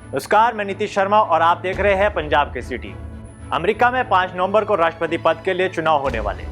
नमस्कार, मैं नीतीश शर्मा और आप देख रहे हैं पंजाब केसरी टीवी। अमेरिका में 5 नवंबर को राष्ट्रपति पद के लिए चुनाव होने वाले।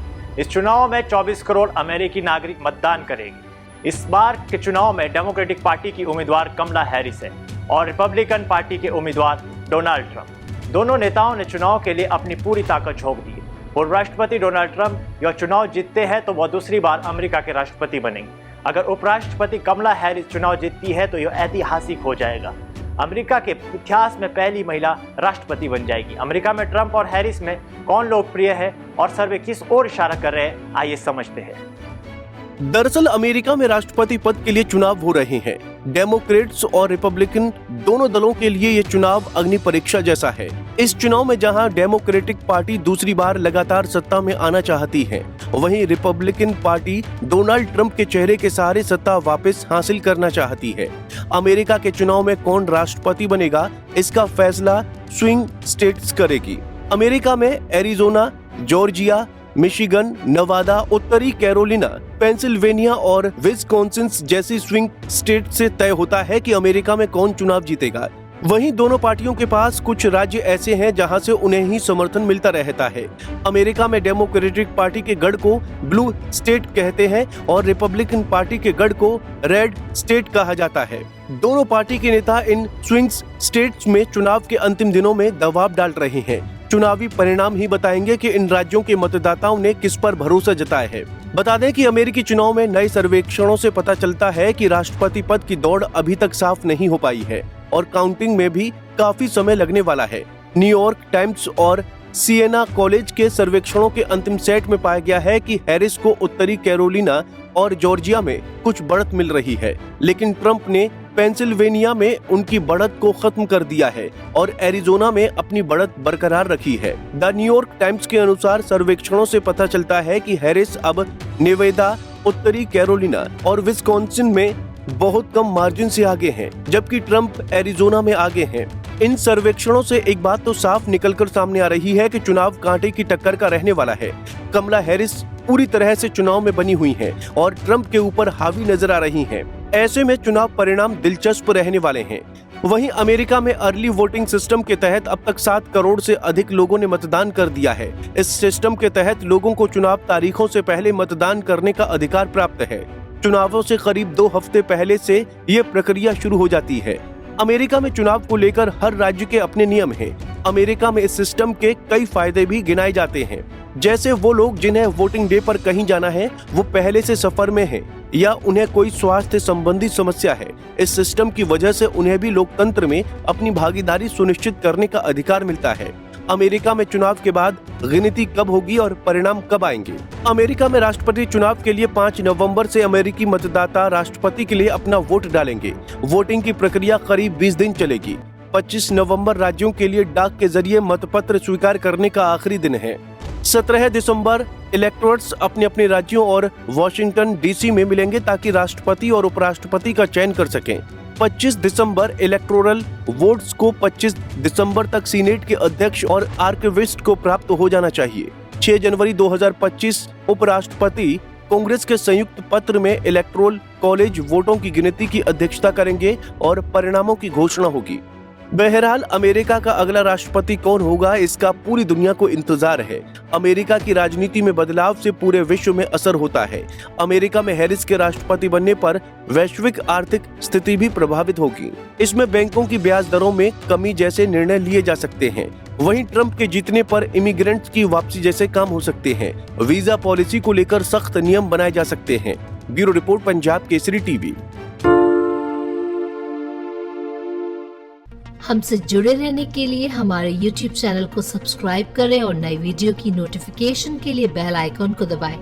इस चुनाव में 24 करोड़ अमेरिकी नागरिक मतदान करेंगे। इस बार के चुनाव में डेमोक्रेटिक पार्टी की उम्मीदवार कमला हैरिस है और रिपब्लिकन पार्टी के उम्मीदवार डोनाल्ड ट्रंप। दोनों नेताओं ने चुनाव के लिए अपनी पूरी ताकत झोंक दी है। पूर्व राष्ट्रपति डोनाल्ड ट्रंप यह चुनाव जीतते हैं तो वह दूसरी बार अमेरिका के राष्ट्रपति बनेंगे। अगर उपराष्ट्रपति कमला हैरिस चुनाव जीतती है तो यह ऐतिहासिक हो जाएगा। अमेरिका के इतिहास में पहली महिला राष्ट्रपति बन जाएगी। अमेरिका में ट्रंप और हैरिस में कौन लोकप्रिय है और सर्वे किस ओर इशारा कर रहे हैं, आइए समझते हैं। दरअसल अमेरिका में राष्ट्रपति पद के लिए चुनाव हो रहे हैं। डेमोक्रेट्स और रिपब्लिकन दोनों दलों के लिए ये चुनाव अग्नि परीक्षा जैसा है। इस चुनाव में जहां डेमोक्रेटिक पार्टी दूसरी बार लगातार सत्ता में आना चाहती है, वहीं रिपब्लिकन पार्टी डोनाल्ड ट्रंप के चेहरे के सहारे सत्ता वापस हासिल करना चाहती है। अमेरिका के चुनाव में कौन राष्ट्रपति बनेगा, इसका फैसला स्विंग स्टेट्स करेगी। अमेरिका में एरिजोना, जॉर्जिया, मिशिगन, नवादा, उत्तरी कैरोलिना, पेंसिल्वेनिया और विस्कॉन्सिन जैसी स्विंग स्टेट से तय होता है कि अमेरिका में कौन चुनाव जीतेगा। वहीं दोनों पार्टियों के पास कुछ राज्य ऐसे हैं जहां से उन्हें ही समर्थन मिलता रहता है। अमेरिका में डेमोक्रेटिक पार्टी के गढ़ को ब्लू स्टेट कहते हैं और रिपब्लिकन पार्टी के गढ़ को रेड स्टेट कहा जाता है। दोनों पार्टी के नेता इन स्विंग स्टेट्स में चुनाव के अंतिम दिनों में दबाव डाल रहे हैं। चुनावी परिणाम ही बताएंगे कि इन राज्यों के मतदाताओं ने किस पर भरोसा जताया है। बता दें कि अमेरिकी चुनाव में नए सर्वेक्षणों से पता चलता है कि राष्ट्रपति पद की दौड़ अभी तक साफ नहीं हो पाई है और काउंटिंग में भी काफी समय लगने वाला है। न्यूयॉर्क टाइम्स और सिएना कॉलेज के सर्वेक्षणों के अंतिम सेट में पाया गया है कि हैरिस को उत्तरी कैरोलिना और जॉर्जिया में कुछ बढ़त मिल रही है, लेकिन ट्रंप ने पेंसिल्वेनिया में उनकी बढ़त को खत्म कर दिया है और एरिजोना में अपनी बढ़त बरकरार रखी है। द न्यूयॉर्क टाइम्स के अनुसार सर्वेक्षणों से पता चलता है कि हैरिस अब नेवादा, उत्तरी कैरोलिना और विस्कॉन्सिन में बहुत कम मार्जिन से आगे हैं, जबकि ट्रंप एरिजोना में आगे हैं। इन सर्वेक्षणों से एक बात तो साफ निकलकर सामने आ रही है कि चुनाव कांटे की टक्कर का रहने वाला है। कमला हैरिस पूरी तरह से चुनाव में बनी हुई हैं और ट्रंप के ऊपर हावी नजर आ रही हैं। ऐसे में चुनाव परिणाम दिलचस्प रहने वाले हैं। वहीं अमेरिका में अर्ली वोटिंग सिस्टम के तहत अब तक 7 करोड़ से अधिक लोगों ने मतदान कर दिया है। इस सिस्टम के तहत लोगों को चुनाव तारीखों से पहले मतदान करने का अधिकार प्राप्त है। चुनावों से करीब 2 हफ्ते पहले से ये प्रक्रिया शुरू हो जाती है। अमेरिका में चुनाव को लेकर हर राज्य के अपने नियम हैं। अमेरिका में इस सिस्टम के कई फायदे भी गिनाए जाते हैं, जैसे वो लोग जिन्हें वोटिंग डे पर कहीं जाना है, वो पहले से सफर में हैं या उन्हें कोई स्वास्थ्य संबंधी समस्या है। इस सिस्टम की वजह से उन्हें भी लोकतंत्र में अपनी भागीदारी सुनिश्चित करने का अधिकार मिलता है। अमेरिका में चुनाव के बाद गिनती कब होगी और परिणाम कब आएंगे? अमेरिका में राष्ट्रपति चुनाव के लिए 5 नवंबर से अमेरिकी मतदाता राष्ट्रपति के लिए अपना वोट डालेंगे। वोटिंग की प्रक्रिया करीब 20 दिन चलेगी। 25 नवंबर राज्यों के लिए डाक के जरिए मतपत्र स्वीकार करने का आखिरी दिन है। 17 दिसंबर इलेक्टोर्स अपने अपने राज्यों और वॉशिंगटन डीसी में मिलेंगे ताकि राष्ट्रपति और उपराष्ट्रपति का चयन कर सकें। 25 दिसंबर इलेक्टोरल वोट्स को 25 दिसंबर तक सीनेट के अध्यक्ष और आर्कविस्ट को प्राप्त हो जाना चाहिए। 6 जनवरी 2025 उपराष्ट्रपति कांग्रेस के संयुक्त पत्र में इलेक्टोरल कॉलेज वोटों की गिनती की अध्यक्षता करेंगे और परिणामों की घोषणा होगी। बहरहाल अमेरिका का अगला राष्ट्रपति कौन होगा, इसका पूरी दुनिया को इंतजार है। अमेरिका की राजनीति में बदलाव से पूरे विश्व में असर होता है। अमेरिका में हैरिस के राष्ट्रपति बनने पर वैश्विक आर्थिक स्थिति भी प्रभावित होगी। इसमें बैंकों की ब्याज दरों में कमी जैसे निर्णय लिए जा सकते हैं। वहीं ट्रंप के जीतने पर इमिग्रेंट्स की वापसी जैसे काम हो सकते हैं। वीजा पॉलिसी को लेकर सख्त नियम बनाए जा सकते हैं। Bureau report, Punjab Kesari TV. हमसे जुड़े रहने के लिए हमारे YouTube चैनल को सब्सक्राइब करें और नई वीडियो की नोटिफिकेशन के लिए बेल आइकॉन को दबाएं।